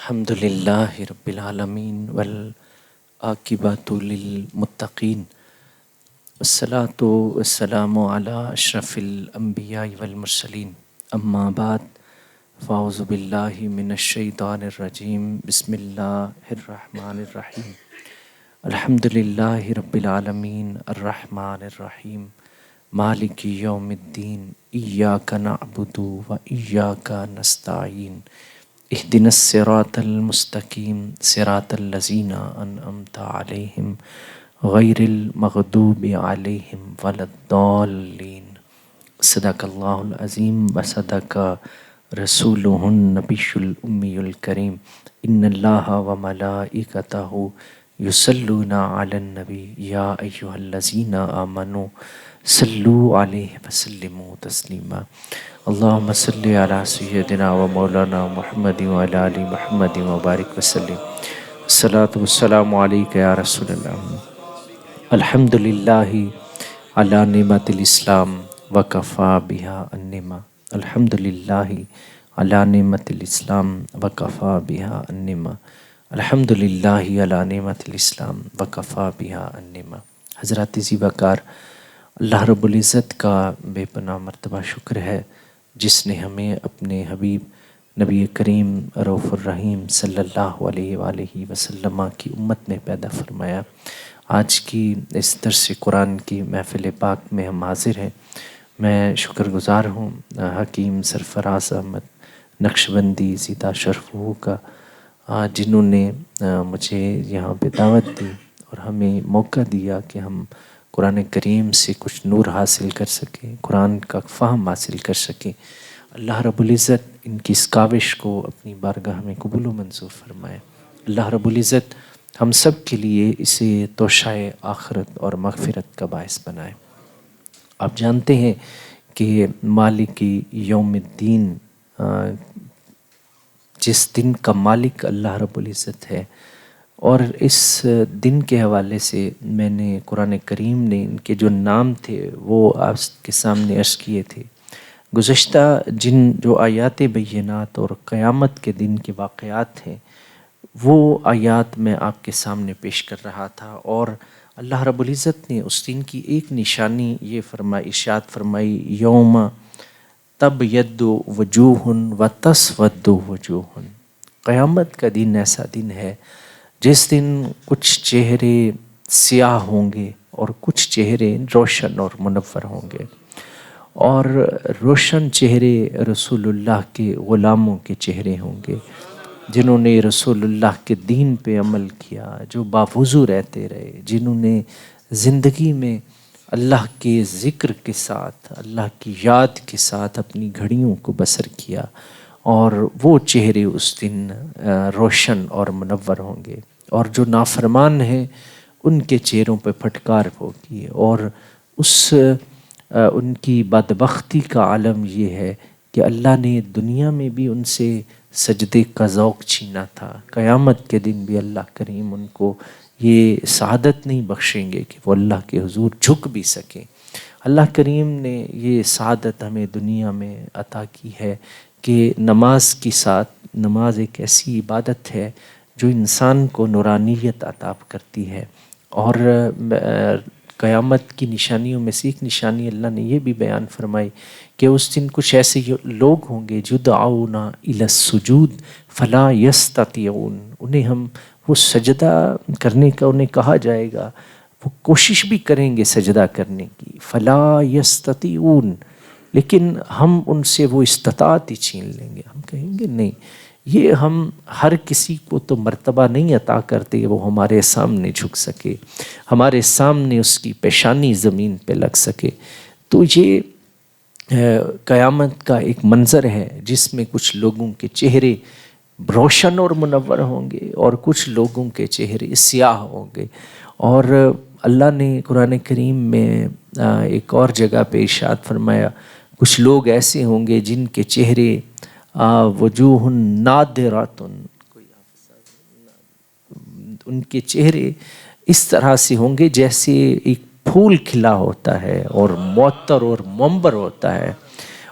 الحمد للہ رب العالمین والعاقبۃ للمتقین والصلاة والسلام علی اشرف الانبیاء والمرسلین اما بعد فاعوذ باللہ من الشیطان الرجیم بسم اللہ الرحمن الرحیم الحمد للہ رب العالمین الرحمن الرحیم مالک یوم الدین ایاک نعبد و ایاک نستعین اہدنا الصراط المستقیم صراط الذین انعمت علیہم غیر المغضوب علیہم ولا الضالین صدق اللہ العظیم وصدق رسولہ النبی الامی الکریم ان اللہ وملائکتہ یصلون علی النبی یا ایہا الذین آمنوا صلوا علیہ وسلموا تسلیما اللہم صلی علی سیدنا و مولانا محمد وعلی آل محمد وبارک وسلم الصلاۃ والسلام علیک یا رسول اللہ الحمدللہ علی نعمت الاسلام وکفا بہا النعمہ الحمدللہ علی نعمت الاسلام وکفا بہا النعمہ الحمدللہ علی نعمت الاسلام وکفا بہا النعمہ۔ حضرات ذی وقار، اللہ رب العزت کا بے پناہ مرتبہ شکر ہے جس نے ہمیں اپنے حبیب نبی کریم رؤوف الرحیم صلی اللہ علیہ وآلہ وسلم کی امت میں پیدا فرمایا۔ آج کی اس درس قرآن کی محفل پاک میں ہم حاضر ہیں۔ میں شکر گزار ہوں حکیم سرفراز احمد نقشبندی زیدہ شرفہ کا، جنہوں نے مجھے یہاں پہ دعوت دی اور ہمیں موقع دیا کہ ہم قرآن کریم سے کچھ نور حاصل کر سکیں، قرآن کا فہم حاصل کر سکیں۔ اللہ رب العزت ان کی اس کاوش کو اپنی بارگاہ میں قبول و منظور فرمائے۔ اللہ رب العزت ہم سب کے لیے اسے توشائے آخرت اور مغفرت کا باعث بنائے۔ آپ جانتے ہیں کہ مالک یوم الدین، جس دن کا مالک اللہ رب العزت ہے، اور اس دن کے حوالے سے میں نے قرآن کریم نے ان کے جو نام تھے وہ آپ کے سامنے عرض کیے تھے۔ گزشتہ جو آیات بینات اور قیامت کے دن کے واقعات ہیں وہ آیات میں آپ کے سامنے پیش کر رہا تھا، اور اللہ رب العزت نے اس دن کی ایک نشانی یہ ارشاد فرمائی، یوم تبیض وجوہ وتسود وجوہ۔ قیامت کا دن ایسا دن ہے جس دن کچھ چہرے سیاہ ہوں گے اور کچھ چہرے روشن اور منور ہوں گے، اور روشن چہرے رسول اللہ کے غلاموں کے چہرے ہوں گے جنہوں نے رسول اللہ کے دین پہ عمل کیا، جو باوضو رہتے رہے، جنہوں نے زندگی میں اللہ کے ذکر کے ساتھ، اللہ کی یاد کے ساتھ اپنی گھڑیوں کو بسر کیا، اور وہ چہرے اس دن روشن اور منور ہوں گے، اور جو نافرمان ہیں ان کے چہروں پہ پھٹکار ہوگی، اور ان کی بدبختی کا عالم یہ ہے کہ اللہ نے دنیا میں بھی ان سے سجدے کا ذوق چھینا تھا، قیامت کے دن بھی اللہ کریم ان کو یہ سعادت نہیں بخشیں گے کہ وہ اللہ کے حضور جھک بھی سکیں۔ اللہ کریم نے یہ سعادت ہمیں دنیا میں عطا کی ہے کہ نماز کی ساتھ، نماز ایک ایسی عبادت ہے جو انسان کو نورانیت عطا کرتی ہے، اور قیامت کی نشانیوں میں سے ایک نشانی اللہ نے یہ بھی بیان فرمائی کہ اس دن کچھ ایسے لوگ ہوں گے یدعون الی السجود فلا یستطیعون، انہیں وہ سجدہ کرنے کا انہیں کہا جائے گا، وہ کوشش بھی کریں گے سجدہ کرنے کی، فلا یستطیعون، لیکن ہم ان سے وہ استطاعت ہی چھین لیں گے۔ ہم کہیں گے نہیں، یہ ہم ہر کسی کو تو مرتبہ نہیں عطا کرتے وہ ہمارے سامنے جھک سکے، ہمارے سامنے اس کی پیشانی زمین پہ لگ سکے۔ تو یہ قیامت کا ایک منظر ہے جس میں کچھ لوگوں کے چہرے روشن اور منور ہوں گے اور کچھ لوگوں کے چہرے سیاہ ہوں گے، اور اللہ نے قرآن کریم میں ایک اور جگہ پہ ارشاد فرمایا، کچھ لوگ ایسے ہوں گے جن کے چہرے وجوہ نادرات، ان کے چہرے اس طرح سے ہوں گے جیسے ایک پھول کھلا ہوتا ہے اور معطر اور منبر ہوتا ہے،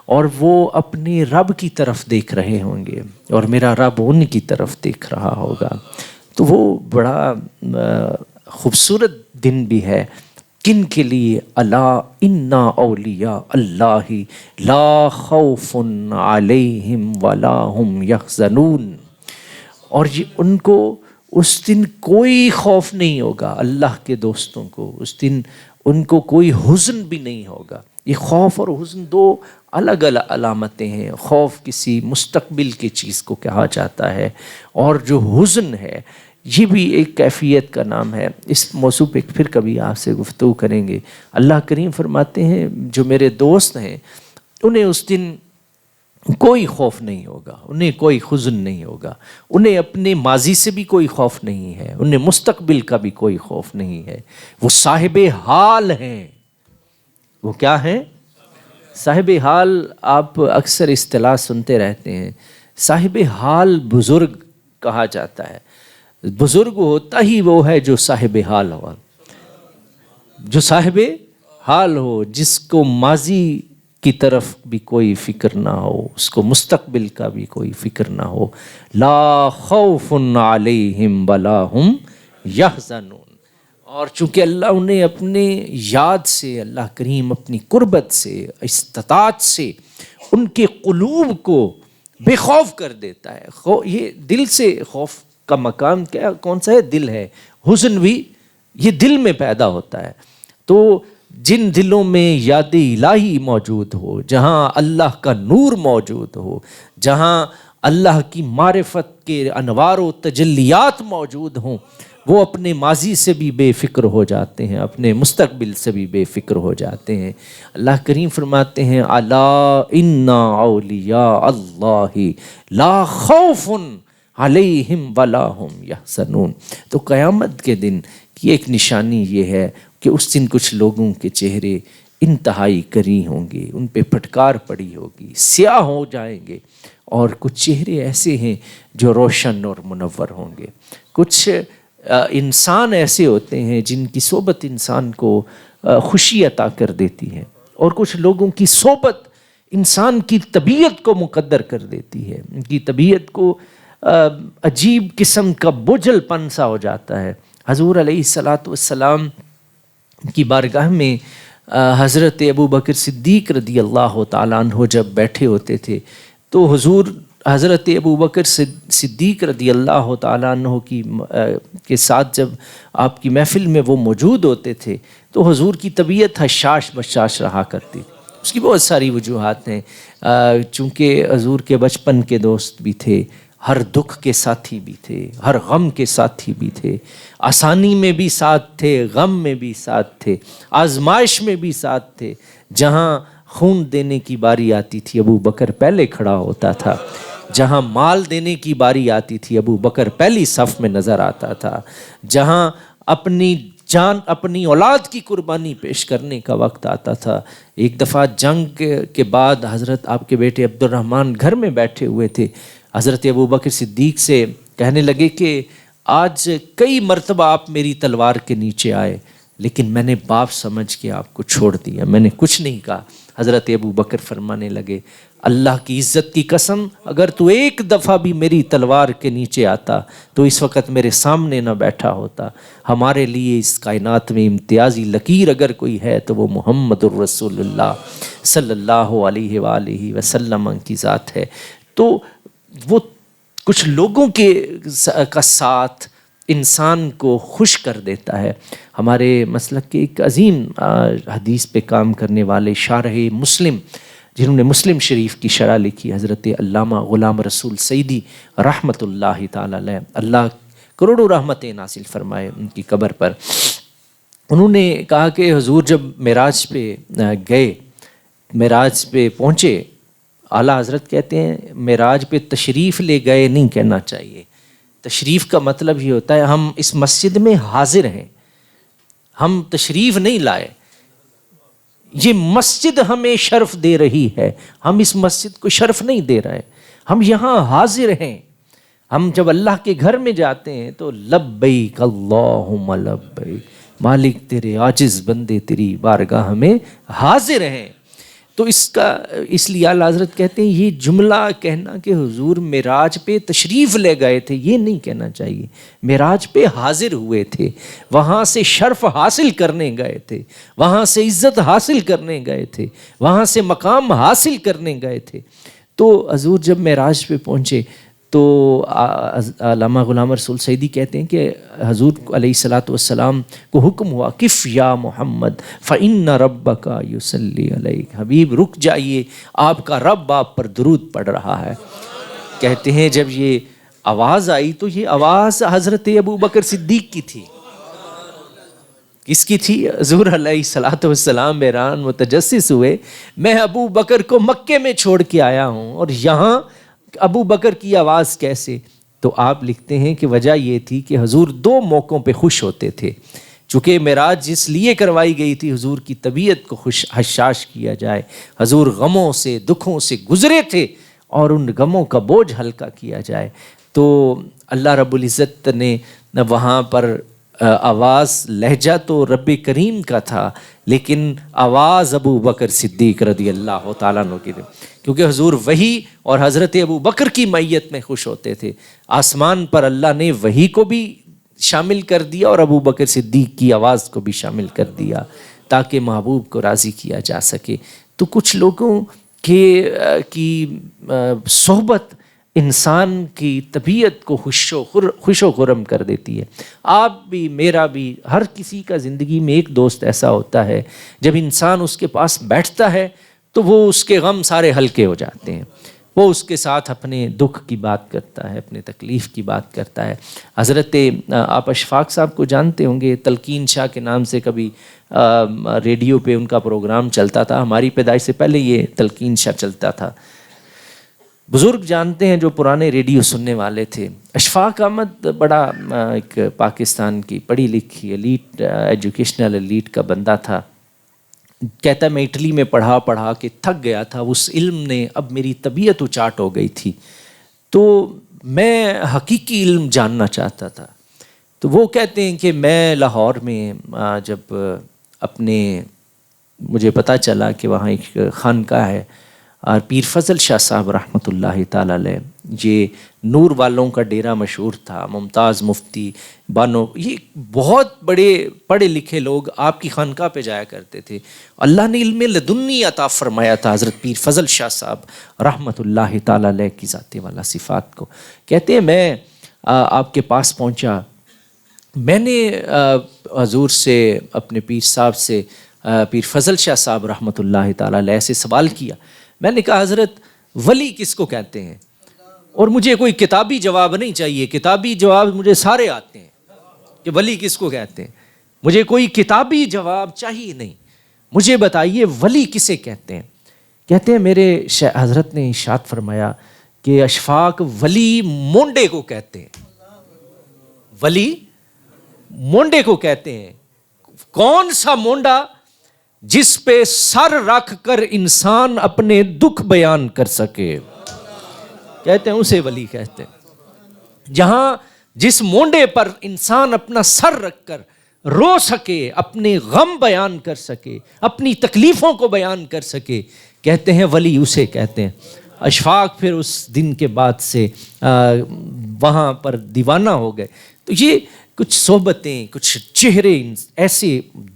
اور وہ اپنے رب کی طرف دیکھ رہے ہوں گے اور میرا رب ان کی طرف دیکھ رہا ہوگا. تو وہ بڑا خوبصورت دن بھی ہے. کن کے لیے؟ الا ان اولیاء اللہ لا خوف علیہم ولا هم یحزنون. اور یہ ان کو اس دن کوئی خوف نہیں ہوگا. اللہ کے دوستوں کو اس دن ان کو کوئی حزن بھی نہیں ہوگا. یہ خوف اور حزن دو الگ الگ علامتیں ہیں. خوف کسی مستقبل کی چیز کو کہا جاتا ہے اور جو حزن ہے یہ بھی ایک کیفیت کا نام ہے. اس موضوع پہ پھر کبھی آپ سے گفتگو کریں گے. اللہ کریم فرماتے ہیں جو میرے دوست ہیں انہیں اس دن کوئی خوف نہیں ہوگا, انہیں کوئی حزن نہیں ہوگا, انہیں اپنے ماضی سے بھی کوئی خوف نہیں ہے, انہیں مستقبل کا بھی کوئی خوف نہیں ہے. وہ صاحب حال ہیں. وہ کیا ہیں؟ صاحب حال. آپ اکثر اصطلاح سنتے رہتے ہیں. صاحب حال بزرگ کہا جاتا ہے. بزرگ ہوتا ہی وہ ہے جو صاحب حال ہو, جو صاحب حال ہو, جس کو ماضی کی طرف بھی کوئی فکر نہ ہو, اس کو مستقبل کا بھی کوئی فکر نہ ہو. لا خوف علیہم ولا هم یحزنون. اور چونکہ اللہ انہیں اپنے یاد سے, اللہ کریم اپنی قربت سے, استطاعت سے ان کے قلوب کو بے خوف کر دیتا ہے. یہ دل سے خوف کا مقام کیا کون سا ہے؟ دل ہے. حزن بھی یہ دل میں پیدا ہوتا ہے. تو جن دلوں میں یاد الہی موجود ہو, جہاں اللہ کا نور موجود ہو, جہاں اللہ کی معرفت کے انوار و تجلیات موجود ہوں, وہ اپنے ماضی سے بھی بے فکر ہو جاتے ہیں, اپنے مستقبل سے بھی بے فکر ہو جاتے ہیں. اللہ کریم فرماتے ہیں الا ان اولیاء اللہ لا خوف علیہم ولا هم یحزنون. تو قیامت کے دن کی ایک نشانی یہ ہے کہ اس دن کچھ لوگوں کے چہرے انتہائی کری ہوں گے, ان پہ پھٹکار پڑی ہوگی, سیاہ ہو جائیں گے, اور کچھ چہرے ایسے ہیں جو روشن اور منور ہوں گے. کچھ انسان ایسے ہوتے ہیں جن کی صحبت انسان کو خوشی عطا کر دیتی ہے, اور کچھ لوگوں کی صحبت انسان کی طبیعت کو مقدر کر دیتی ہے, ان کی طبیعت کو عجیب قسم کا بجھل پن سا ہو جاتا ہے. حضور علیہ الصلاۃ والسلام کی بارگاہ میں حضرت ابو بکر صدیق رضی اللہ تعالیٰ عنہ جب بیٹھے ہوتے تھے تو حضور حضرت ابو بکر صدیق رضی اللہ تعالیٰ عنہ کے ساتھ جب آپ کی محفل میں وہ موجود ہوتے تھے تو حضور کی طبیعت حشاش بشاش رہا کرتی. اس کی بہت ساری وجوہات ہیں. چونکہ حضور کے بچپن کے دوست بھی تھے, ہر دکھ کے ساتھی بھی تھے, ہر غم کے ساتھی بھی تھے, آسانی میں بھی ساتھ تھے, غم میں بھی ساتھ تھے, آزمائش میں بھی ساتھ تھے. جہاں خون دینے کی باری آتی تھی ابو بکر پہلے کھڑا ہوتا تھا, جہاں مال دینے کی باری آتی تھی ابو بکر پہلی صف میں نظر آتا تھا, جہاں اپنی جان اپنی اولاد کی قربانی پیش کرنے کا وقت آتا تھا. ایک دفعہ جنگ کے بعد حضرت آپ کے بیٹے عبد الرحمن گھر میں بیٹھے ہوئے تھے. حضرت ابو بکر صدیق سے کہنے لگے کہ آج کئی مرتبہ آپ میری تلوار کے نیچے آئے لیکن میں نے باپ سمجھ کے آپ کو چھوڑ دیا, میں نے کچھ نہیں کہا. حضرت ابو بکر فرمانے لگے اللہ کی عزت کی قسم, اگر تو ایک دفعہ بھی میری تلوار کے نیچے آتا تو اس وقت میرے سامنے نہ بیٹھا ہوتا. ہمارے لیے اس کائنات میں امتیازی لکیر اگر کوئی ہے تو وہ محمد الرسول اللہ صلی اللہ علیہ وآلہ وسلم کی ذات ہے. تو وہ کچھ لوگوں کا ساتھ انسان کو خوش کر دیتا ہے. ہمارے مسلک کے ایک عظیم حدیث پہ کام کرنے والے شارح مسلم جنہوں نے مسلم شریف کی شرح لکھی, حضرت علامہ غلام رسول سعیدی رحمۃ اللہ تعالی علیہ, اللہ کروڑوں رحمتیں نازل فرمائے ان کی قبر پر. انہوں نے کہا کہ حضور جب معراج پہ گئے, معراج پہ پہنچے, اعلیٰ حضرت کہتے ہیں معراج پہ تشریف لے گئے نہیں کہنا چاہیے. تشریف کا مطلب یہ ہوتا ہے ہم اس مسجد میں حاضر ہیں, ہم تشریف نہیں لائے. یہ مسجد ہمیں شرف دے رہی ہے, ہم اس مسجد کو شرف نہیں دے رہے, ہم یہاں حاضر ہیں. ہم جب اللہ کے گھر میں جاتے ہیں تو لبیک اللہم لبیک, مالک تیرے عاجز بندے تیری بارگاہ میں حاضر ہیں. تو اس لیے اعلیٰ حضرت کہتے ہیں یہ جملہ کہنا کہ حضور معراج پہ تشریف لے گئے تھے، یہ نہیں کہنا چاہیے. معراج پہ حاضر ہوئے تھے، وہاں سے شرف حاصل کرنے گئے تھے، وہاں سے عزت حاصل کرنے گئے تھے، وہاں سے مقام حاصل کرنے گئے تھے. تو حضور جب معراج پہ پہنچے تو علامہ غلام رسول سعیدی کہتے ہیں کہ حضور علیہ الصلاۃ والسلام کو حکم ہوا کف یا محمد فإن ربک یصلی علیک، حبیب رک جائیے، آپ کا رب آپ پر درود پڑھ رہا ہے. کہتے ہیں جب یہ آواز آئی تو یہ آواز حضرت ابو بکر صدیق کی تھی. کس کی تھی؟ حضور علیہ الصلاۃ والسلام بحران متجسس ہوئے، میں ابو بکر کو مکے میں چھوڑ کے آیا ہوں اور یہاں ابو بکر کی آواز کیسے؟ تو آپ لکھتے ہیں کہ وجہ یہ تھی کہ حضور دو موقعوں پہ خوش ہوتے تھے. چونکہ معراج جس لیے کروائی گئی تھی حضور کی طبیعت کو حشاش کیا جائے، حضور غموں سے دکھوں سے گزرے تھے اور ان غموں کا بوجھ ہلکا کیا جائے. تو اللہ رب العزت نے وہاں پر آواز لہجہ تو رب کریم کا تھا لیکن آواز ابو بکر صدیق رضی اللہ تعالیٰ عنہ کی تھی، کیونکہ حضور وحی اور حضرت ابو بکر کی معیت میں خوش ہوتے تھے. آسمان پر اللہ نے وحی کو بھی شامل کر دیا اور ابو بکر صدیق کی آواز کو بھی شامل کر دیا تاکہ محبوب کو راضی کیا جا سکے. تو کچھ لوگوں کی صحبت انسان کی طبیعت کو خوش و خرم کر دیتی ہے. آپ بھی، میرا بھی، ہر کسی کا زندگی میں ایک دوست ایسا ہوتا ہے جب انسان اس کے پاس بیٹھتا ہے تو وہ اس کے غم سارے ہلکے ہو جاتے ہیں، وہ اس کے ساتھ اپنے دکھ کی بات کرتا ہے، اپنے تکلیف کی بات کرتا ہے. حضرت آپ اشفاق صاحب کو جانتے ہوں گے، تلقین شاہ کے نام سے کبھی ریڈیو پہ ان کا پروگرام چلتا تھا. ہماری پیدائش سے پہلے یہ تلقین شاہ چلتا تھا. بزرگ جانتے ہیں جو پرانے ریڈیو سننے والے تھے. اشفاق احمد بڑا ایک پاکستان کی پڑھی لکھی ایلیٹ، ایجوکیشنل ایلیٹ کا بندہ تھا. کہتا ہے میں اٹلی میں پڑھا کے تھک گیا تھا، اس علم نے اب میری طبیعت اچاٹ ہو گئی تھی تو میں حقیقی علم جاننا چاہتا تھا. تو وہ کہتے ہیں کہ میں لاہور میں جب مجھے پتہ چلا کہ وہاں ایک خانقاہ ہے اور پیر فضل شاہ صاحب رحمۃ اللہ تعالیٰ علیہ، یہ نور والوں کا ڈیرا مشہور تھا، ممتاز مفتی بانو، یہ بہت بڑے پڑھے لکھے لوگ آپ کی خانقاہ پہ جایا کرتے تھے. اللہ نے علم لدنی عطا فرمایا تھا حضرت پیر فضل شاہ صاحب رحمۃ اللہ تعالیٰ علیہ کی ذات والا صفات کو. کہتے ہیں میں آپ کے پاس پہنچا، میں نے حضور سے، اپنے پیر صاحب سے، پیر فضل شاہ صاحب رحمۃ اللہ تعالیٰ علیہ سے سوال کیا. میں نے کہا حضرت ولی کس کو کہتے ہیں؟ اور مجھے کوئی کتابی جواب نہیں چاہیے، کتابی جواب مجھے سارے آتے ہیں کہ ولی کس کو کہتے ہیں، مجھے کوئی کتابی جواب چاہیے نہیں، مجھے بتائیے ولی کسے کہتے ہیں. کہتے ہیں میرے حضرت نے ارشاد فرمایا کہ اشفاق ولی مونڈے کو کہتے ہیں، ولی مونڈے کو کہتے ہیں. کون سا مونڈا؟ جس پہ سر رکھ کر انسان اپنے دکھ بیان کر سکے، کہتے ہیں اسے ولی کہتے ہیں. جس مونڈے پر انسان اپنا سر رکھ کر رو سکے، اپنے غم بیان کر سکے، اپنی تکلیفوں کو بیان کر سکے، کہتے ہیں ولی اسے کہتے ہیں. اشفاق پھر اس دن کے بعد سے وہاں پر دیوانہ ہو گئے. تو یہ کچھ صحبتیں، کچھ چہرے ایسے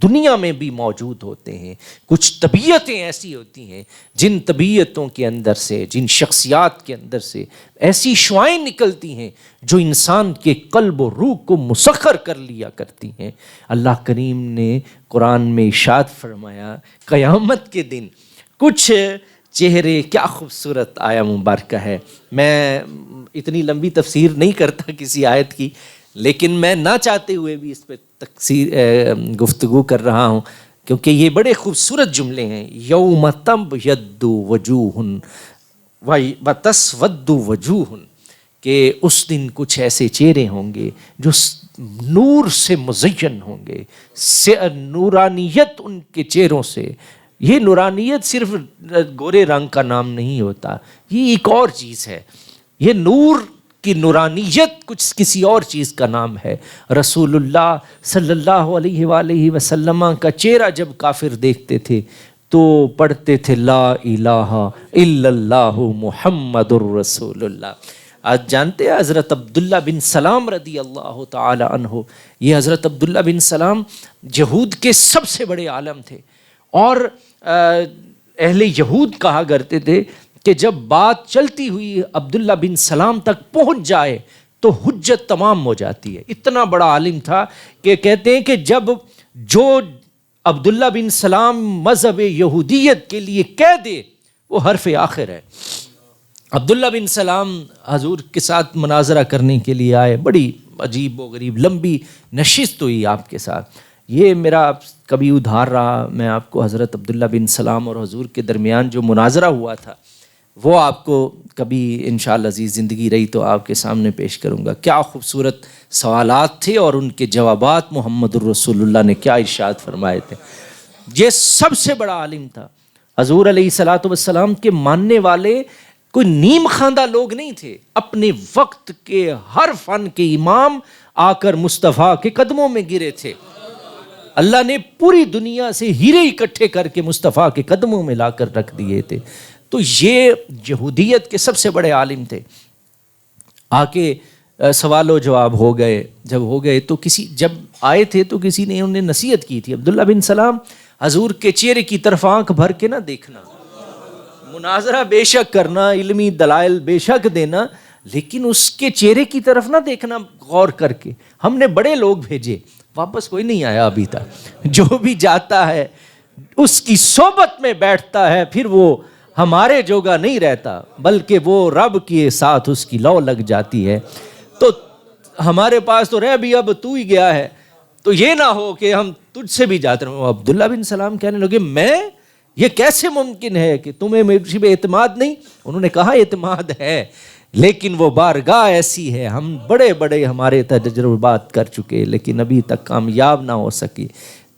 دنیا میں بھی موجود ہوتے ہیں، کچھ طبیعتیں ایسی ہوتی ہیں جن طبیعتوں کے اندر سے، جن شخصیات کے اندر سے ایسی شعائیں نکلتی ہیں جو انسان کے قلب و روح کو مسخر کر لیا کرتی ہیں. اللہ کریم نے قرآن میں ارشاد فرمایا قیامت کے دن کچھ چہرے، کیا خوبصورت آیا مبارکہ ہے. میں اتنی لمبی تفسیر نہیں کرتا کسی آیت کی، لیکن میں نہ چاہتے ہوئے بھی اس پہ گفتگو کر رہا ہوں کیونکہ یہ بڑے خوبصورت جملے ہیں. یوم تبیض وجوہ وتسود وجوہ، کہ اس دن کچھ ایسے چہرے ہوں گے جو نور سے مزین ہوں گے، نورانیت ان کے چہروں سے. یہ نورانیت صرف گورے رنگ کا نام نہیں ہوتا، یہ ایک اور چیز ہے. یہ نور کی نورانیت کچھ کسی اور چیز کا نام ہے. رسول اللہ صلی اللہ علیہ وآلہ وسلم کا چہرہ جب کافر دیکھتے تھے تو پڑھتے تھے لا الہ الا اللہ محمد الرسول اللہ۔ آج جانتے ہیں حضرت عبداللہ بن سلام رضی اللہ تعالی عنہ، یہ حضرت عبداللہ بن سلام یہود کے سب سے بڑے عالم تھے، اور اہل یہود کہا کرتے تھے کہ جب بات چلتی ہوئی عبداللہ بن سلام تک پہنچ جائے تو حجت تمام ہو جاتی ہے۔ اتنا بڑا عالم تھا کہ کہتے ہیں کہ جب جو عبداللہ بن سلام مذہب یہودیت کے لیے کہہ دے وہ حرف آخر ہے۔ عبداللہ بن سلام حضور کے ساتھ مناظرہ کرنے کے لیے آئے، بڑی عجیب و غریب لمبی نشست ہوئی آپ کے ساتھ۔ یہ میرا کبھی ادھار رہا، میں آپ کو حضرت عبداللہ بن سلام اور حضور کے درمیان جو مناظرہ ہوا تھا وہ آپ کو کبھی انشاءاللہ عزیز زندگی رہی تو آپ کے سامنے پیش کروں گا۔ کیا خوبصورت سوالات تھے اور ان کے جوابات محمد الرسول اللہ نے کیا ارشاد فرمائے تھے۔ یہ سب سے بڑا عالم تھا۔ حضور علیہ الصلوۃ والسلام کے ماننے والے کوئی نیم خواندہ لوگ نہیں تھے، اپنے وقت کے ہر فن کے امام آ کر مصطفیٰ کے قدموں میں گرے تھے۔ اللہ نے پوری دنیا سے ہیرے اکٹھے کر کے مصطفیٰ کے قدموں میں لا کر رکھ دیے تھے۔ تو یہ یہودیت کے سب سے بڑے عالم تھے۔ آ کے سوال و جواب ہو گئے، جب ہو گئے تو جب آئے تھے تو کسی نے انہیں نصیحت کی تھی، عبداللہ بن سلام حضور کے چہرے کی طرف آنکھ بھر کے نہ دیکھنا، مناظرہ بے شک کرنا، علمی دلائل بے شک دینا، لیکن اس کے چہرے کی طرف نہ دیکھنا غور کر کے۔ ہم نے بڑے لوگ بھیجے، واپس کوئی نہیں آیا ابھی تک۔ جو بھی جاتا ہے اس کی صحبت میں بیٹھتا ہے پھر وہ ہمارے جوگا نہیں رہتا، بلکہ وہ رب کے ساتھ اس کی لو لگ جاتی ہے۔ تو ہمارے پاس تو رہ بھی اب تو ہی گیا ہے، تو یہ نہ ہو کہ ہم تجھ سے بھی جاتے رہے۔ عبداللہ بن سلام کہنے لگے میں، یہ کیسے ممکن ہے کہ تمہیں مجھ پہ اعتماد نہیں؟ انہوں نے کہا اعتماد ہے، لیکن وہ بارگاہ ایسی ہے، ہم بڑے بڑے ہمارے تجربات کر چکے لیکن ابھی تک کامیاب نہ ہو سکی۔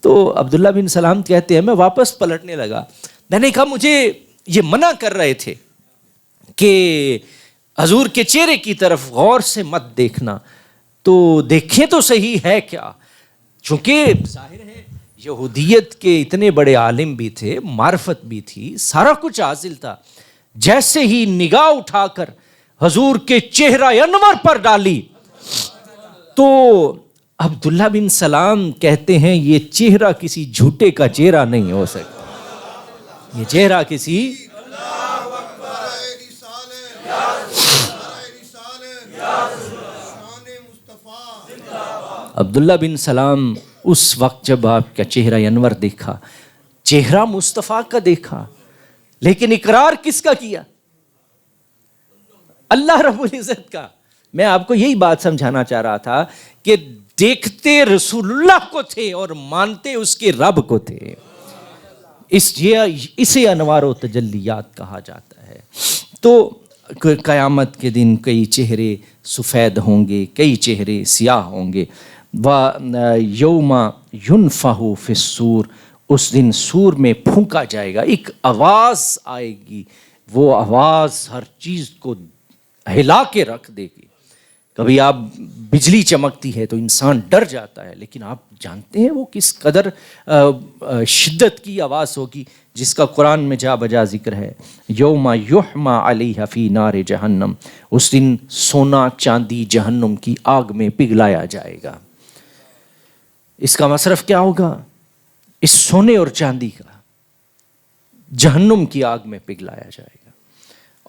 تو عبداللہ بن سلام کہتے ہیں میں واپس پلٹنے لگا، میں نے کہا مجھے یہ منع کر رہے تھے کہ حضور کے چہرے کی طرف غور سے مت دیکھنا، تو دیکھیں تو صحیح ہے کیا؟ چونکہ ظاہر ہے یہودیت کے اتنے بڑے عالم بھی تھے، معرفت بھی تھی، سارا کچھ حاصل تھا۔ جیسے ہی نگاہ اٹھا کر حضور کے چہرہ انور پر ڈالی تو عبداللہ بن سلام کہتے ہیں یہ چہرہ کسی جھوٹے کا چہرہ نہیں ہو سکتا، یہ چہرہ کسی عبداللہ بن سلام اس وقت جب آپ کا چہرہ انور دیکھا، چہرہ مصطفیٰ کا دیکھا، لیکن اقرار کس کا کیا؟ اللہ رب العزت کا۔ میں آپ کو یہی بات سمجھانا چاہ رہا تھا کہ دیکھتے رسول اللہ کو تھے اور مانتے اس کے رب کو تھے۔ اسے انوار و تجلیات کہا جاتا ہے۔ تو قیامت کے دن کئی چہرے سفید ہوں گے، کئی چہرے سیاہ ہوں گے۔ یوم ینفخ فی الصور، اس دن سور میں پھونکا جائے گا، ایک آواز آئے گی، وہ آواز ہر چیز کو ہلا کے رکھ دے گی۔ کبھی آپ بجلی چمکتی ہے تو انسان ڈر جاتا ہے، لیکن آپ جانتے ہیں وہ کس قدر شدت کی آواز ہوگی، جس کا قرآن میں جا بجا ذکر ہے۔ یوم یحمى علیہ فی نار جہنم، اس دن سونا چاندی جہنم کی آگ میں پگھلایا جائے گا۔ اس کا مصرف کیا ہوگا؟ اس سونے اور چاندی کا جہنم کی آگ میں پگھلایا جائے گا۔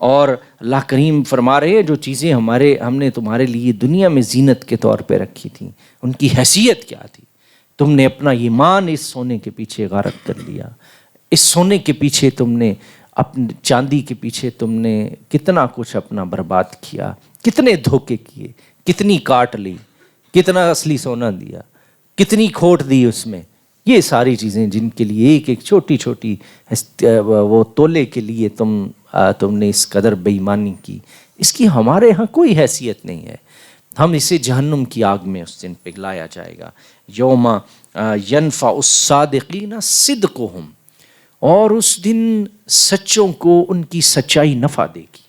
اور اللہ کریم فرما رہے ہیں جو چیزیں ہم نے تمہارے لیے دنیا میں زینت کے طور پہ رکھی تھیں، ان کی حیثیت کیا تھی؟ تم نے اپنا ایمان اس سونے کے پیچھے غارت کر لیا، اس سونے کے پیچھے تم نے، اپنے چاندی کے پیچھے تم نے کتنا کچھ اپنا برباد کیا، کتنے دھوکے کیے، کتنی کاٹ لی، کتنا اصلی سونا دیا، کتنی کھوٹ دی اس میں۔ یہ ساری چیزیں جن کے لیے ایک ایک چھوٹی چھوٹی وہ تولے کے لیے تم نے اس قدر بے ایمانی کی، اس کی ہمارے ہاں کوئی حیثیت نہیں ہے۔ ہم اسے جہنم کی آگ میں اس دن پگھلایا جائے گا۔ یوم ینفع الصادقین صدقہم، اور اس دن سچوں کو ان کی سچائی نفع دے گی،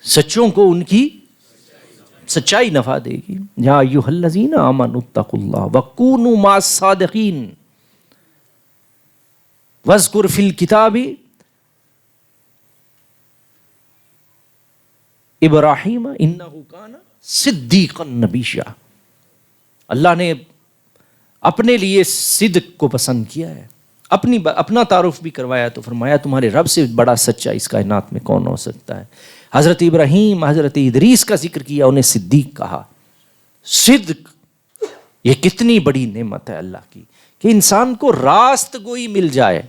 سچوں کو ان کی سچائی نفع دے گی۔ یا ایھا الذین آمنوا اتقوا اللہ وکونوا مع الصادقین، وَاذْكُرْ فِي الْكِتَابِ ابراہیم انہ کان صدیقا نبیّا. اللہ نے اپنے لیے صدق کو پسند کیا ہے. اپنا تعارف بھی کروایا تو فرمایا تمہارے رب سے بڑا سچا اس کائنات میں کون ہو سکتا ہے. حضرت ابراہیم حضرت ادریس کا ذکر کیا, انہیں صدیق کہا. صدق یہ کتنی بڑی نعمت ہے اللہ کی کہ انسان کو راست گوئی مل جائے.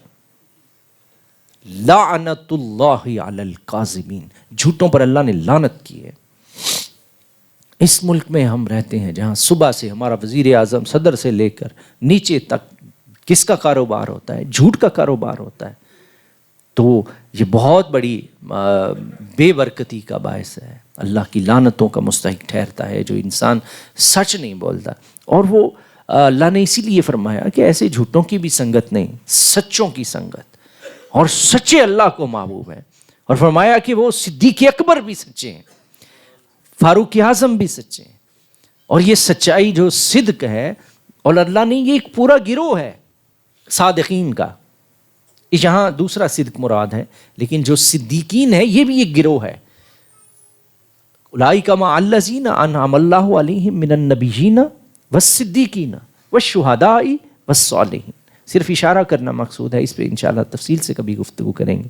لعنت اللہ علی الکاذبین, جھوٹوں پر اللہ نے لعنت کی ہے. اس ملک میں ہم رہتے ہیں جہاں صبح سے ہمارا وزیر اعظم صدر سے لے کر نیچے تک کس کا کاروبار ہوتا ہے؟ جھوٹ کا کاروبار ہوتا ہے. تو یہ بہت بڑی بے برکتی کا باعث ہے, اللہ کی لعنتوں کا مستحق ٹھہرتا ہے جو انسان سچ نہیں بولتا. اور وہ اللہ نے اسی لیے فرمایا کہ ایسے جھوٹوں کی بھی سنگت نہیں, سچوں کی سنگت, اور سچے اللہ کو محبوب ہے. اور فرمایا کہ وہ صدیق اکبر بھی سچے ہیں, فاروق اعظم بھی سچے ہیں. اور یہ سچائی جو صدق ہے, اور اللہ نے یہ ایک پورا گروہ ہے صادقین کا. یہاں دوسرا صدق مراد ہے, لیکن جو صدیقین ہے یہ بھی ایک گروہ ہے. اولئک مع الذین انعم اللہ علیہم من النبیین والصدیقین والشہداء والصالحین. صرف اشارہ کرنا مقصود ہے, اس پہ انشاءاللہ تفصیل سے کبھی گفتگو کریں گے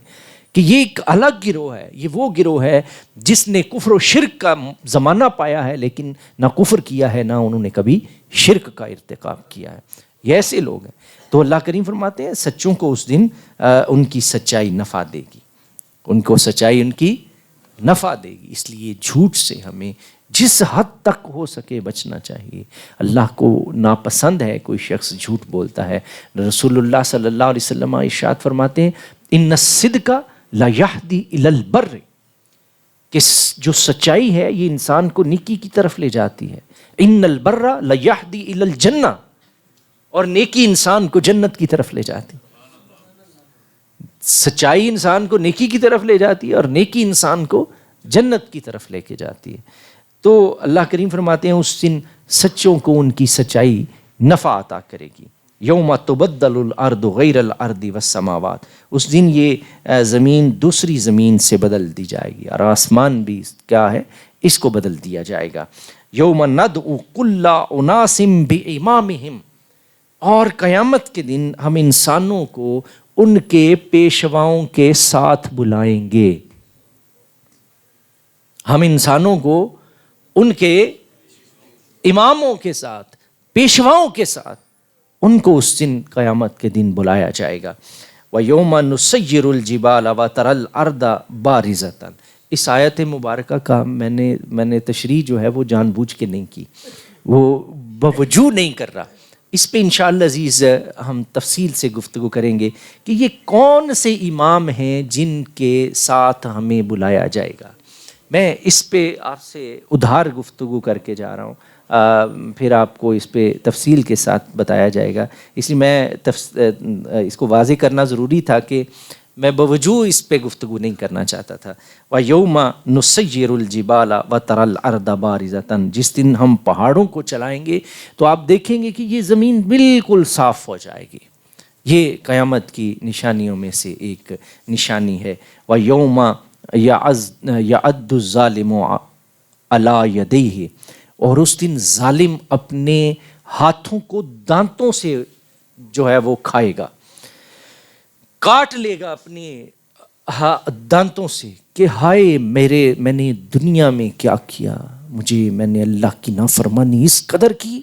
کہ یہ ایک الگ گروہ ہے. یہ وہ گروہ ہے جس نے کفر و شرک کا زمانہ پایا ہے, لیکن نہ کفر کیا ہے نہ انہوں نے کبھی شرک کا ارتکاب کیا ہے. یہ ایسے لوگ ہیں. تو اللہ کریم فرماتے ہیں سچوں کو اس دن ان کی سچائی نفع دے گی, ان کو سچائی ان کی نفع دے گی. اس لیے جھوٹ سے ہمیں جس حد تک ہو سکے بچنا چاہیے. اللہ کو ناپسند ہے کوئی شخص جھوٹ بولتا ہے. رسول اللہ صلی اللہ علیہ وسلم ارشاد فرماتے ہیں ان الصدق لا یہدی الی البر, کہ جو سچائی ہے یہ انسان کو نیکی کی طرف لے جاتی ہے. ان البر لا یہدی الی الجنہ, اور نیکی انسان کو جنت کی طرف لے جاتی. سچائی انسان کو نیکی کی طرف لے جاتی ہے اور نیکی انسان کو جنت کی طرف لے کے جاتی ہے. تو اللہ کریم فرماتے ہیں اس دن سچوں کو ان کی سچائی نفع عطا کرے گی. یوم تبدل الارض غیر الارض والسماوات, اس دن یہ زمین دوسری زمین سے بدل دی جائے گی, اور آسمان بھی کیا ہے اس کو بدل دیا جائے گا. یوم ندعو کل اناس بامامہم, اور قیامت کے دن ہم انسانوں کو ان کے پیشواؤں کے ساتھ بلائیں گے. ہم انسانوں کو ان کے اماموں کے ساتھ, پیشواؤں کے ساتھ, ان کو اس دن قیامت کے دن بلایا جائے گا. وَيَوْمَ نُسَيِّرُ الْجِبَالَ وَتَرَى الْأَرْضَ بَارِزَةً. اس آیت مبارکہ کا میں نے تشریح جو ہے وہ جان بوجھ کے نہیں کی, وہ بوجود نہیں کر رہا. اس پہ انشاءاللہ عزیز ہم تفصیل سے گفتگو کریں گے کہ یہ کون سے امام ہیں جن کے ساتھ ہمیں بلایا جائے گا. میں اس پہ آپ سے ادھار گفتگو کر کے جا رہا ہوں, پھر آپ کو اس پہ تفصیل کے ساتھ بتایا جائے گا. اس لیے میں اس کو واضح کرنا ضروری تھا کہ میں بوجود اس پہ گفتگو نہیں کرنا چاہتا تھا. وَيَوْمَ نُسَيِّرُ الْجِبَالَ وَتَرَى الْأَرْضَ بَارِزَةً, جس دن ہم پہاڑوں کو چلائیں گے تو آپ دیکھیں گے کہ یہ زمین بالکل صاف ہو جائے گی. یہ قیامت کی نشانیوں میں سے ایک نشانی ہے. وَيَوْمَ يَعَضُّ الظَّالِمُ عَلَى يَدَيْهِ, اور اس دن ظالم اپنے ہاتھوں کو دانتوں سے جو ہے وہ کھائے گا, کاٹ لے گا اپنے دانتوں سے کہ ہائے میں نے دنیا میں کیا کیا, میں نے اللہ کی نافرمانی اس قدر کی,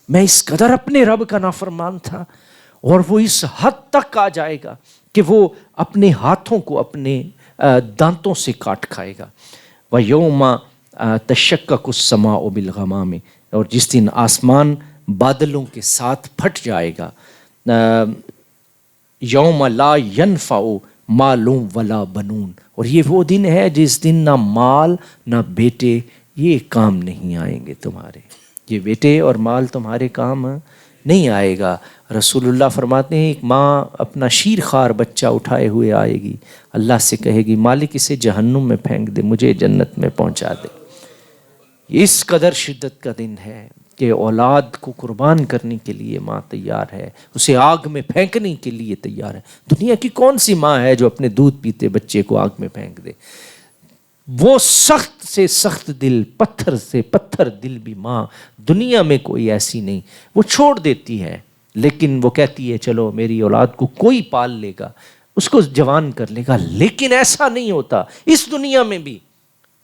میں اس قدر اپنے رب کا نافرمان تھا. اور وہ اس حد تک آ جائے گا کہ وہ اپنے ہاتھوں کو اپنے دانتوں سے کاٹ کھائے گا. وَيَوْمَ تَشَقَّقُ السَّمَاءُ بِالْغَمَامِ, اور جس دن آسمان بادلوں کے ساتھ پھٹ جائے گا. یوم لا ینفع مال ولا بنون, اور یہ وہ دن ہے جس دن نہ مال نہ بیٹے یہ کام نہیں آئیں گے تمہارے. یہ بیٹے اور مال تمہارے کام نہیں آئے گا. رسول اللہ فرماتے ہیں ایک ماں اپنا شیر خوار بچہ اٹھائے ہوئے آئے گی, اللہ سے کہے گی مالک اسے جہنم میں پھینک دے, مجھے جنت میں پہنچا دے. اس قدر شدت کا دن ہے کہ اولاد کو قربان کرنے کے لیے ماں تیار ہے، اسے آگ میں پھینکنے کے لیے تیار ہے۔ دنیا کی کون سی ماں ہے جو اپنے دودھ پیتے بچے کو آگ میں پھینک دے؟ وہ سخت سے سخت دل، پتھر سے پتھر دل بھی ماں دنیا میں کوئی ایسی نہیں۔ وہ چھوڑ دیتی ہے، لیکن وہ کہتی ہے چلو میری اولاد کو کوئی پال لے گا، اس کو جوان کر لے گا، لیکن ایسا نہیں ہوتا اس دنیا میں بھی۔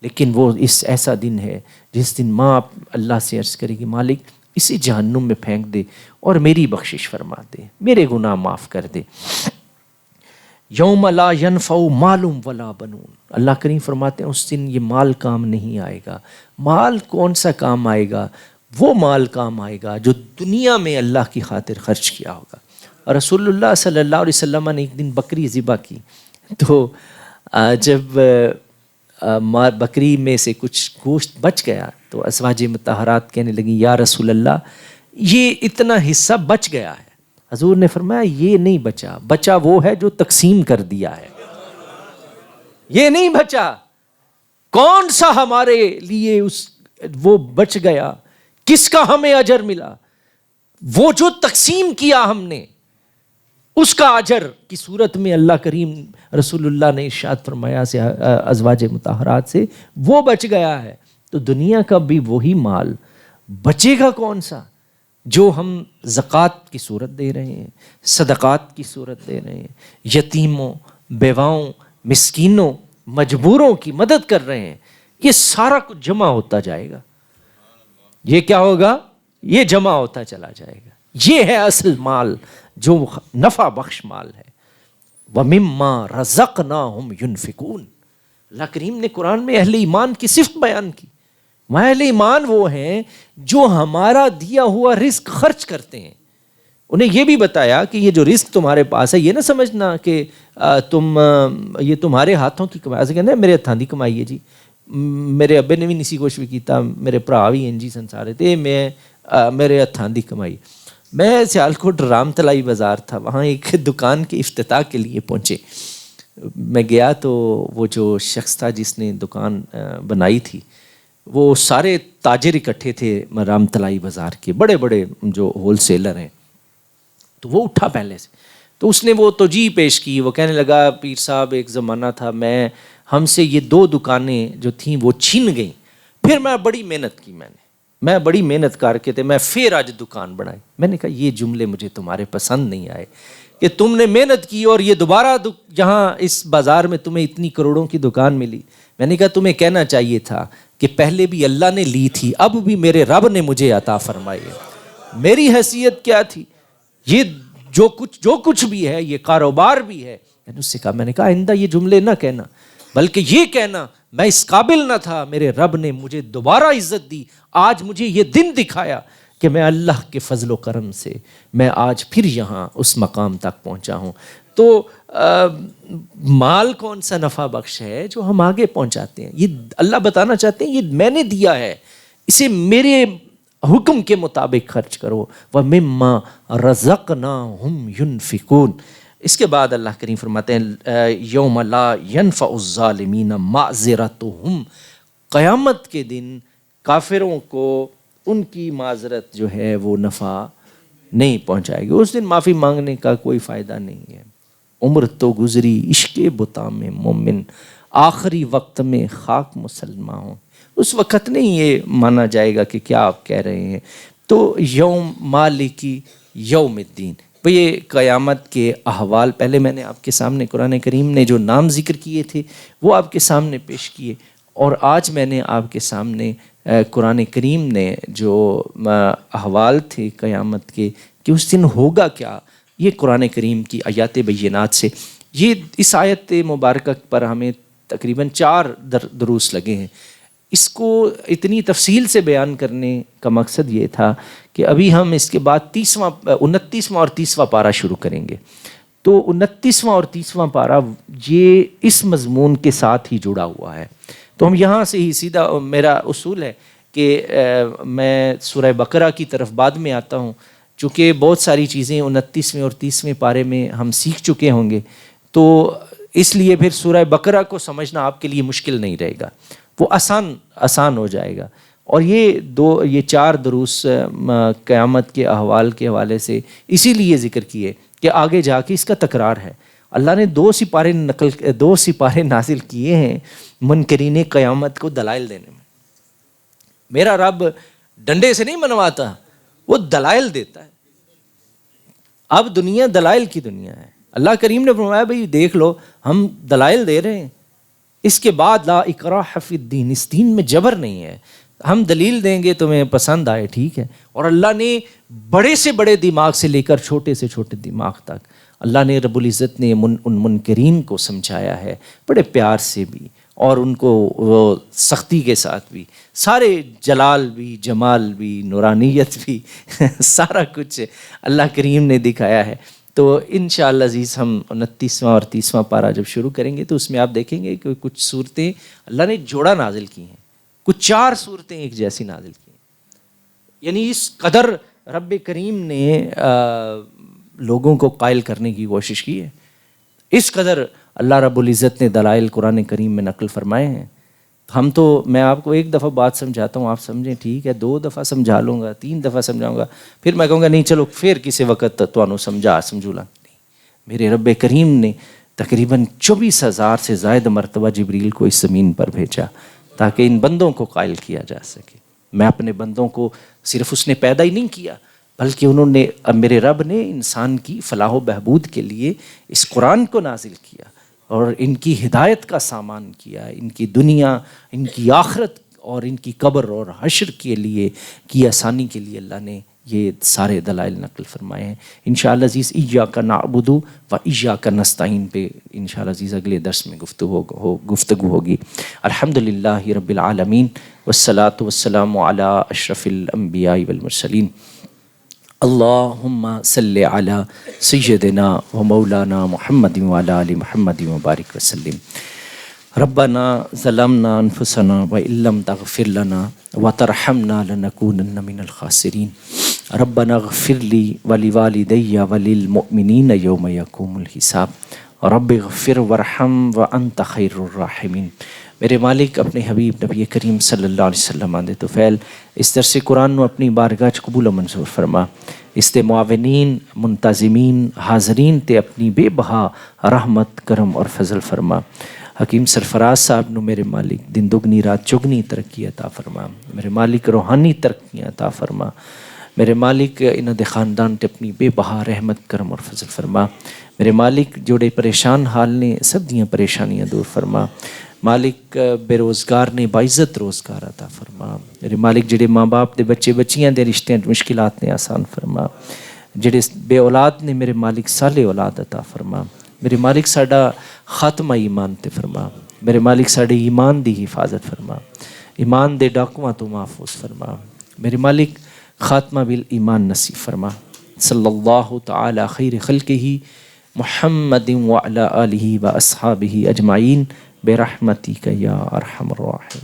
لیکن وہ ایسا دن ہے جس دن ماں اللہ سے عرض کرے گی مالک اسے جہنم میں پھینک دے اور میری بخشش فرما دے، میرے گناہ معاف کر دے۔ یوم لا ینفع مال ولا بنون، اللہ کریم فرماتے ہیں اس دن یہ مال کام نہیں آئے گا۔ مال کون سا کام آئے گا؟ وہ مال کام آئے گا جو دنیا میں اللہ کی خاطر خرچ کیا ہوگا۔ اور رسول اللہ صلی اللہ علیہ وسلم نے ایک دن بکری ذبح کی، تو جب بکری میں سے کچھ گوشت بچ گیا تو ازواج مطہرات کہنے لگی یا رسول اللہ یہ اتنا حصہ بچ گیا ہے۔ حضور نے فرمایا یہ نہیں بچا، بچا وہ ہے جو تقسیم کر دیا ہے، یہ نہیں بچا۔ کون سا ہمارے لیے وہ بچ گیا، کس کا ہمیں اجر ملا؟ وہ جو تقسیم کیا ہم نے اس کا اجر کی صورت میں اللہ کریم رسول اللہ نے ارشاد فرمایا سے ازواج مطہرات سے وہ بچ گیا ہے۔ تو دنیا کا بھی وہی مال بچے گا کون سا جو ہم زکوٰۃ کی صورت دے رہے ہیں، صدقات کی صورت دے رہے ہیں، یتیموں، بیواؤں، مسکینوں، مجبوروں کی مدد کر رہے ہیں۔ یہ سارا کچھ جمع ہوتا جائے گا۔ یہ کیا ہوگا؟ یہ جمع ہوتا چلا جائے گا۔ یہ ہے اصل مال جو نفع بخش مال ہے۔ وَمِمَّا رَزَقْنَاهُمْ يُنْفِقُونَ، اللہ کریم نے قرآن میں اہل ایمان کی صفت بیان کی۔ اہل ایمان وہ ہیں جو ہمارا دیا ہوا رزق خرچ کرتے ہیں۔ انہیں یہ بھی بتایا کہ یہ جو رزق تمہارے پاس ہے یہ نہ سمجھنا کہ یہ تمہارے ہاتھوں کی کمائی، کہنا میرے ہاتھوں کی کمائی ہے جی، میرے ابے نے بھی نہیں کچھ بھی کیتا، میرے بھرا بھی ہیں جی سنسارے تے میرے ہاتھوں کی کمائی۔ میں سیالکوٹ رام تلائی بازار تھا، وہاں ایک دکان کے افتتاح کے لیے پہنچے۔ میں گیا تو وہ جو شخص تھا جس نے دکان بنائی تھی وہ سارے تاجر اکٹھے تھے رام تلائی بازار کے، بڑے بڑے جو ہول سیلر ہیں۔ تو وہ اٹھا پہلے سے، تو اس نے وہ توجیہ پیش کی، وہ کہنے لگا پیر صاحب ایک زمانہ تھا ہم سے یہ 2 دکانیں جو تھیں وہ چھن گئیں، پھر میں بڑی محنت کی، میں بڑی محنت کر کے میں پھر آج دکان بنائی۔ میں نے کہا یہ جملے مجھے تمہارے پسند نہیں آئے کہ تم نے محنت کی اور یہ دوبارہ جہاں اس بازار میں تمہیں اتنی کروڑوں کی دکان ملی۔ میں نے کہا تمہیں کہنا چاہیے تھا کہ پہلے بھی اللہ نے لی تھی، اب بھی میرے رب نے مجھے عطا فرمائی ہے۔ میری حیثیت کیا تھی؟ یہ جو کچھ بھی ہے یہ کاروبار بھی ہے۔ میں نے اس سے کہا، میں نے کہا آئندہ یہ جملے نہ کہنا، بلکہ یہ کہنا میں اس قابل نہ تھا، میرے رب نے مجھے دوبارہ عزت دی، آج مجھے یہ دن دکھایا کہ میں اللہ کے فضل و کرم سے میں آج پھر یہاں اس مقام تک پہنچا ہوں۔ تو مال کون سا نفع بخش ہے جو ہم آگے پہنچاتے ہیں؟ یہ اللہ بتانا چاہتے ہیں یہ میں نے دیا ہے، اسے میرے حکم کے مطابق خرچ کرو۔ وَمِمَّا رَزَقْنَاهُمْ يُنْفِقُونَ۔ اس کے بعد اللہ کریم فرماتے ہیں یوم لا ينفع الظالمین معذرتهم، قیامت کے دن کافروں کو ان کی معذرت جو ہے وہ نفع نہیں پہنچائے گی۔ اس دن معافی مانگنے کا کوئی فائدہ نہیں ہے۔ عمر تو گزری عشق بتا میں مومن، آخری وقت میں خاک مسلمان ہوں۔ اس وقت نہیں یہ مانا جائے گا کہ کیا آپ کہہ رہے ہیں۔ تو یوم مالکی یوم الدین، یہ قیامت کے احوال پہلے میں نے آپ کے سامنے قرآن کریم نے جو نام ذکر کیے تھے وہ آپ کے سامنے پیش کیے، اور آج میں نے آپ کے سامنے قرآن کریم نے جو احوال تھے قیامت کے کہ اس دن ہوگا کیا، یہ قرآن کریم کی آیات بینات سے، یہ اس آیت مبارکہ پر ہمیں تقریباً 4 دروس لگے ہیں۔ اس کو اتنی تفصیل سے بیان کرنے کا مقصد یہ تھا کہ ابھی ہم اس کے بعد 29واں اور 30واں پارہ شروع کریں گے۔ تو 29واں اور 30واں پارہ یہ اس مضمون کے ساتھ ہی جڑا ہوا ہے۔ تو ہم یہاں سے ہی سیدھا، میرا اصول ہے کہ میں سورہ بقرہ کی طرف بعد میں آتا ہوں، چونکہ بہت ساری چیزیں 29ویں اور 30ویں پارے میں ہم سیکھ چکے ہوں گے، تو اس لیے پھر سورہ بقرہ کو سمجھنا آپ کے لیے مشکل نہیں رہے گا، وہ آسان ہو جائے گا۔ اور یہ 4 دروس قیامت کے احوال کے حوالے سے اسی لیے ذکر کیے کہ آگے جا کے اس کا تکرار ہے۔ اللہ نے 2 سپارے نازل کیے ہیں منکرین قیامت کو دلائل دینے میں۔ میرا رب ڈنڈے سے نہیں منواتا، وہ دلائل دیتا ہے۔ اب دنیا دلائل کی دنیا ہے۔ اللہ کریم نے فرمایا بھئی دیکھ لو، ہم دلائل دے رہے ہیں، اس کے بعد لا اکراہ فی الدین، اس دین میں جبر نہیں ہے، ہم دلیل دیں گے تمہیں پسند آئے ٹھیک ہے۔ اور اللہ نے بڑے سے بڑے دماغ سے لے کر چھوٹے سے چھوٹے دماغ تک اللہ نے رب العزت نے ان منکرین کو سمجھایا ہے، بڑے پیار سے بھی اور ان کو وہ سختی کے ساتھ بھی، سارے جلال بھی، جمال بھی، نورانیت بھی سارا کچھ اللہ کریم نے دکھایا ہے۔ تو انشاءاللہ عزیز ہم 29واں اور 30واں پارہ جب شروع کریں گے تو اس میں آپ دیکھیں گے کہ کچھ صورتیں اللہ نے جوڑا نازل کی ہیں، کچھ 4 صورتیں ایک جیسی نازل کی ہیں۔ یعنی اس قدر رب کریم نے لوگوں کو قائل کرنے کی کوشش کی ہے، اس قدر اللہ رب العزت نے دلائل قرآن کریم میں نقل فرمائے ہیں۔ ہم تو میں آپ کو 1 دفعہ بات سمجھاتا ہوں، آپ سمجھیں ٹھیک ہے، 2 دفعہ سمجھا لوں گا، 3 دفعہ سمجھاؤں گا، پھر میں کہوں گا نہیں چلو پھر کسی وقت تو سمجھو لا نہیں۔ میرے رب کریم نے تقریباً 24,000 سے زائد مرتبہ جبریل کو اس زمین پر بھیجا تاکہ ان بندوں کو قائل کیا جا سکے۔ میں اپنے بندوں کو صرف اس نے پیدا ہی نہیں کیا بلکہ میرے رب نے انسان کی فلاح و بہبود کے لیے اس قرآن کو نازل کیا اور ان کی ہدایت کا سامان کیا، ان کی دنیا، ان کی آخرت اور ان کی قبر اور حشر کے لیے کی آسانی کے لیے اللہ نے یہ سارے دلائل نقل فرمائے ہیں۔ انشاءاللہ عزیز ایاک نعبد و ایاک نستعین پہ انشاءاللہ عزیز اگلے درس میں گفتگو ہوگی۔ الحمدللہ رب العالمین والصلاة والسلام علی اشرف الانبیاء والمرسلین۔ اللہم صلی علی سیدنا و مولانا محمد وعلی آل محمد وبارک وسلم۔ ربنا ظلمنا انفسنا وان لم تغفر لنا وترحمنا لنکونن من الخاسرین۔ ربنا اغفر لی ولوالدی وللمؤمنین یوم یقوم الحساب۔ رب اغفر وارحم وانت خیر الراحمین۔ میرے مالک اپنے حبیب نبی کریم صلی اللہ علیہ وسلم آندے تو فعل اس درس قرآن نو اپنی بارگاہ چ قبول و منظور فرما، اس تے معاونین، منتظمین، حاضرین تے اپنی بے بہا رحمت، کرم اور فضل فرما۔ حکیم سرفراز صاحب نو میرے مالک دن دگنی رات چگنی ترقی عطا فرما، میرے مالک روحانی ترقی عطا فرما، میرے مالک انہاں دے خاندان تے اپنی بے بہا رحمت، کرم اور فضل فرما۔ میرے مالک جوڑے پریشان حال نے سب دیاں پریشانیاں دور فرما۔ مالک بے روزگار نے باعزت روزگار عطا فرما۔ میرے مالک جڑے ماں باپ دے بچے بچیاں دے رشتیاں مشکلات نے آسان فرما، جڑے بے اولاد نے میرے مالک صالح اولاد عطا فرما۔ میرے مالک ساڈا خاتمہ ایمان تے فرما، میرے مالک ساڈے ایمان دی حفاظت فرما، ایمان دے ڈاکواں تو محفوظ فرما، میرے مالک خاتمہ بالایمان نصیب فرما۔ صلی اللہ تعالی خیر خلقہ محمد وعلی آلہ و اصحابہ اجمعین برحمتک یا ارحم الراحمین۔